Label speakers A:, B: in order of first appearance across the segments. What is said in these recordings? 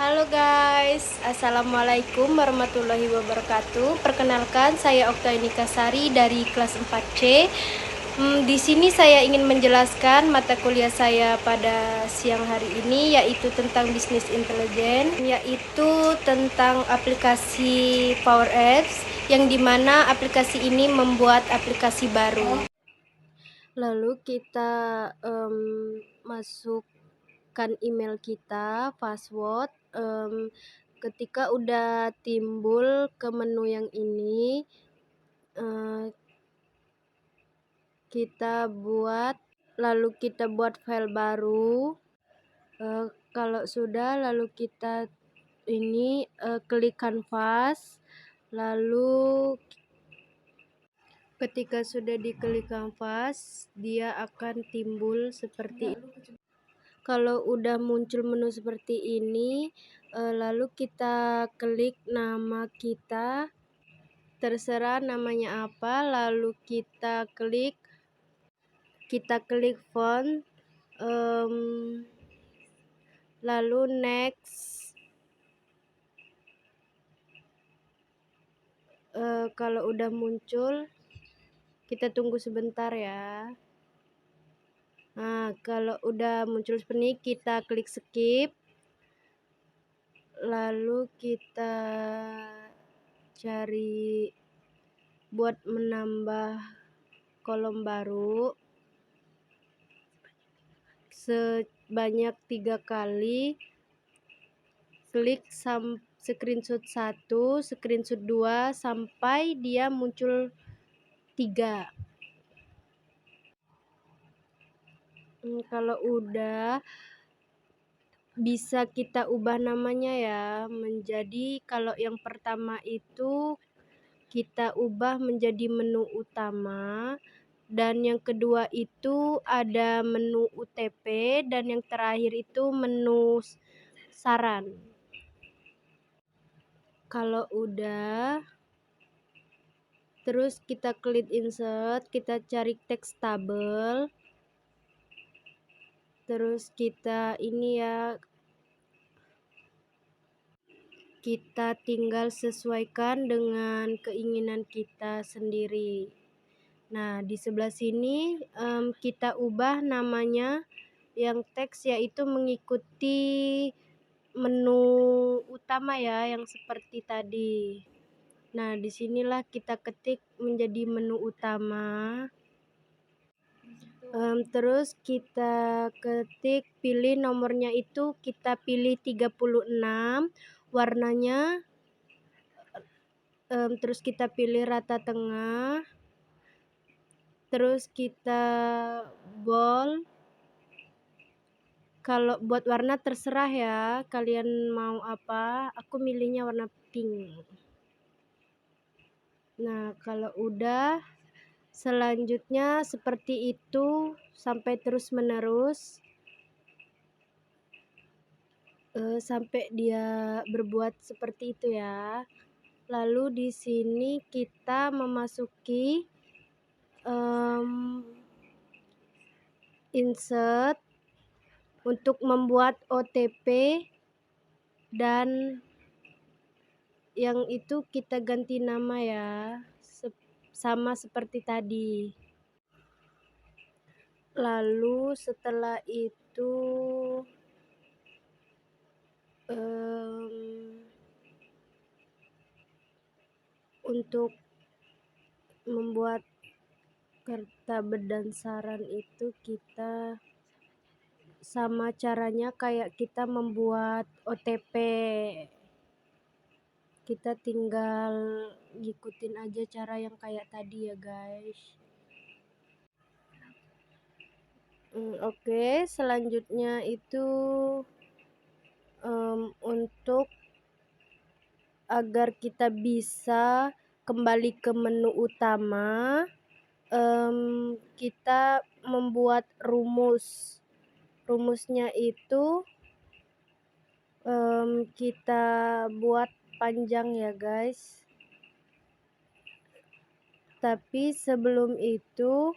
A: Halo guys, Assalamualaikum warahmatullahi wabarakatuh. Perkenalkan, saya Oktaini Kasari dari kelas 4C. Di sini saya ingin menjelaskan mata kuliah saya pada siang hari ini, yaitu tentang bisnis intelijen, yaitu tentang aplikasi Power Apps, yang dimana aplikasi ini membuat aplikasi baru. Lalu kita masukkan email kita, password. Ketika udah timbul ke menu yang ini, lalu kita buat file baru. Kalau sudah, lalu kita klik kanvas, lalu ketika sudah diklik kanvas, dia akan timbul seperti ini. Kalau udah muncul menu seperti ini, lalu kita klik nama kita, terserah namanya apa, lalu kita klik font, lalu next. Kalau udah muncul, kita tunggu sebentar ya. Nah, kalau udah muncul seperti ini, kita klik skip, lalu kita cari buat menambah kolom baru sebanyak 3 kali. Klik screenshot 1, screenshot 2 sampai dia muncul 3. Kalau udah, bisa kita ubah namanya ya, menjadi, kalau yang pertama itu kita ubah menjadi menu utama, dan yang kedua itu ada menu UTP, dan yang terakhir itu menu saran. Kalau udah, terus kita klik insert, kita cari text table, terus kita kita tinggal sesuaikan dengan keinginan kita sendiri. Nah, di sebelah sini kita ubah namanya yang teks, yaitu mengikuti menu utama ya, yang seperti tadi. Nah, disinilah kita ketik menjadi menu utama. Terus kita ketik, pilih nomornya itu, kita pilih 36, warnanya, terus kita pilih rata tengah, terus kita bold. Kalau buat warna terserah ya, kalian mau apa, aku milihnya warna pink. Nah, kalau udah, selanjutnya seperti itu sampai terus menerus, sampai dia berbuat seperti itu ya. Lalu di sini kita memasuki insert untuk membuat OTP, dan yang itu kita ganti nama ya, sama seperti tadi. Lalu setelah itu untuk membuat kertabel dan saran itu kita sama caranya kayak kita membuat OTP. Kita tinggal ngikutin aja cara yang kayak tadi ya guys. Oke, selanjutnya itu untuk agar kita bisa kembali ke menu utama, kita membuat rumusnya itu kita buat panjang ya guys. Tapi sebelum itu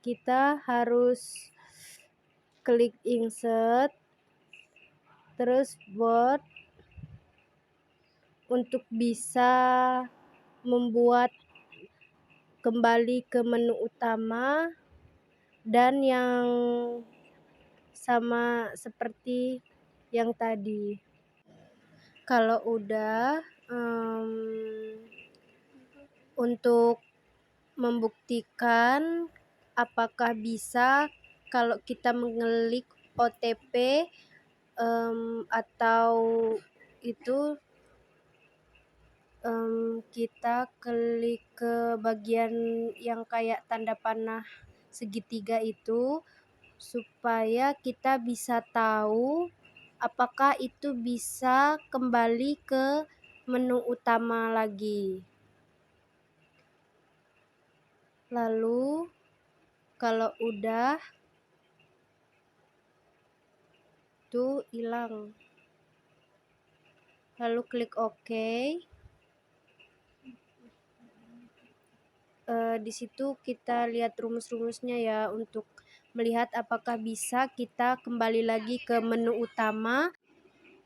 A: kita harus klik insert, terus buat untuk bisa membuat kembali ke menu utama, dan yang sama seperti yang tadi. Kalau udah untuk membuktikan apakah bisa kalau kita mengklik OTP atau itu kita klik ke bagian yang kayak tanda panah segitiga itu, supaya kita bisa tahu apakah itu bisa kembali ke menu utama lagi. Lalu kalau udah tuh hilang, lalu klik OK. Di situ kita lihat rumus-rumusnya ya, untuk melihat apakah bisa kita kembali lagi ke menu utama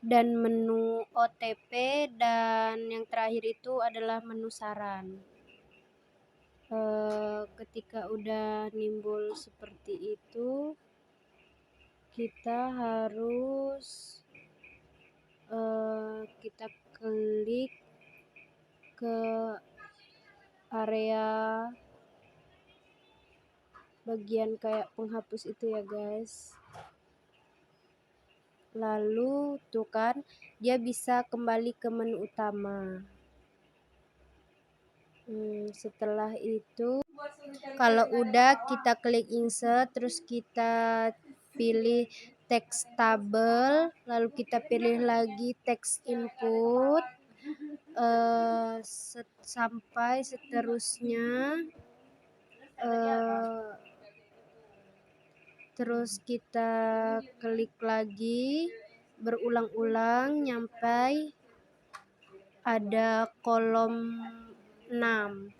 A: dan menu OTP, dan yang terakhir itu adalah menu saran. Ketika udah nimbul seperti itu, kita harus kita klik ke area bagian kayak penghapus itu ya guys. Lalu tuh kan dia bisa kembali ke menu utama. Setelah itu kalau udah, kita klik insert, terus kita pilih text table, lalu kita pilih lagi text input, sampai seterusnya. Terus kita klik lagi berulang-ulang sampai ada kolom 6,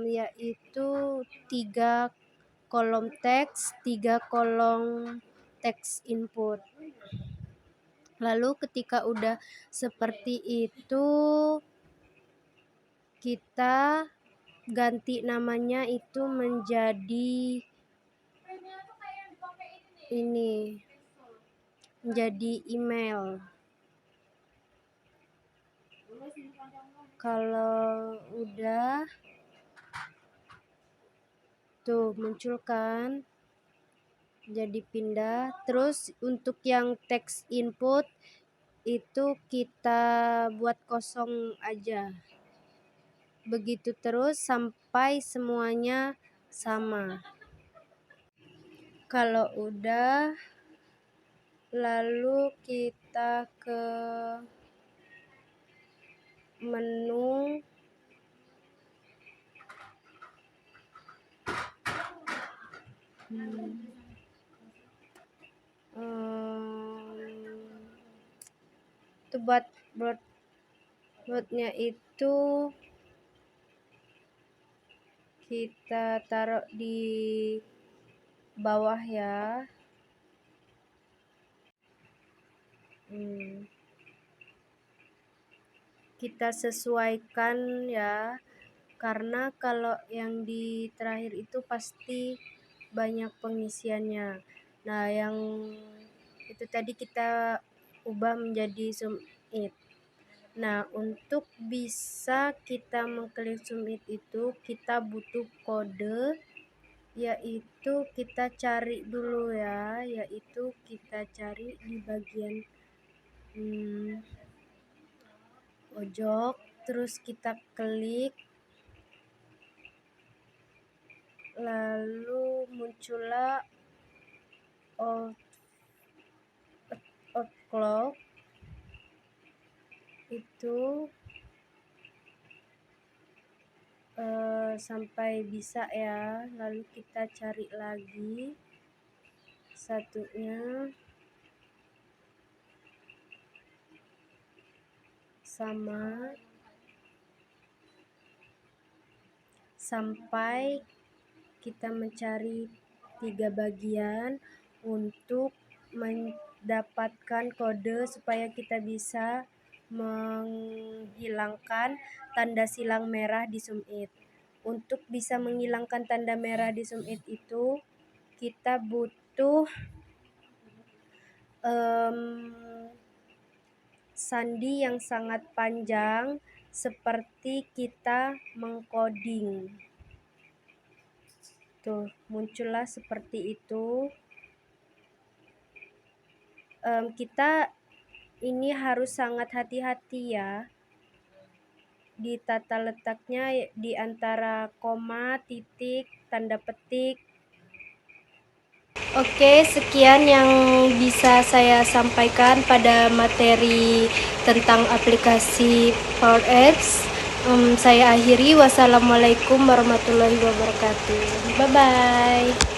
A: yaitu 3 kolom teks, 3 kolom teks input. Lalu ketika udah seperti itu, kita ganti namanya itu menjadi ini, menjadi email. Kalau udah tuh muncul kan, jadi pindah. Terus untuk yang text input itu kita buat kosong aja, begitu terus sampai semuanya sama. Kalau udah, lalu kita ke menu itu buatnya itu kita taruh di bawah ya. Kita sesuaikan ya, karena kalau yang di terakhir itu pasti banyak pengisiannya. Nah, yang itu tadi kita ubah menjadi zoom it. Nah, untuk bisa kita mengklik zoom it itu kita butuh kode, yaitu kita cari dulu ya, yaitu kita cari di bagian pojok, terus kita klik, lalu muncullah outlook itu sampai bisa ya. Lalu kita cari lagi satunya, sama, sampai kita mencari 3 bagian untuk dapatkan kode supaya kita bisa menghilangkan tanda silang merah di SumIt. Untuk bisa menghilangkan tanda merah di SumIt itu kita butuh sandi yang sangat panjang seperti kita mengcoding. Tuh, muncullah seperti itu. Kita ini harus sangat hati-hati ya di tata letaknya di antara koma, titik, tanda petik. Oke, sekian yang bisa saya sampaikan pada materi tentang aplikasi Power Apps. Saya akhiri. Wassalamualaikum warahmatullahi wabarakatuh. Bye-bye.